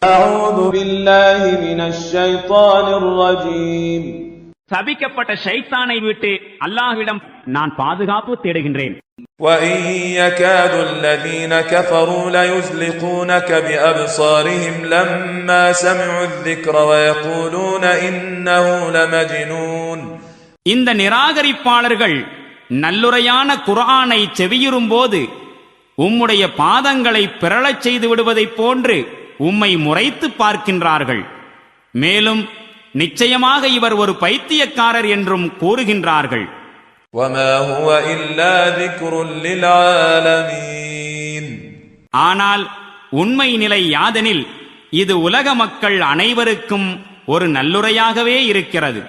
أعوذ بالله من الشيطان الرجيم. சபிக்கப்பட்ட ஷைத்தானை விட்டு அல்லாஹ்விடம் நான் பாதுகாப்பு தேடுகின்றேன். وَإِن يَكَادُ الَّذِينَ كَفَرُوا لَيُزْلِقُونَكَ بِأَبْصَارِهِمْ لَمَّا سَمِعُوا الذِّكْرَ وَيَقُولُونَ إِنَّهُ لَمَجْنُونٌ. இந்த நிராகரிப்பாளர்கள் நல்லுரையான குர்ஆனை செவியுறும்போது உம்முடைய பாதங்களை பிறழச் செய்து விடுவதைப் போன்று உம்மை முறைத்து பார்க்கின்றார்கள். மேலும் நிச்சயமாக இவர் ஒரு பைத்தியக்காரர் என்றும் கூறுகின்றார்கள். وَمَا هُوَ إِلَّا ذِكْرٌ لِلْعَالَمِينَ. ஆனால் உண்மை நிலை யாதெனில் இது உலக மக்கள் அனைவருக்கும் ஒரு நல்லுரையாகவே இருக்கிறது.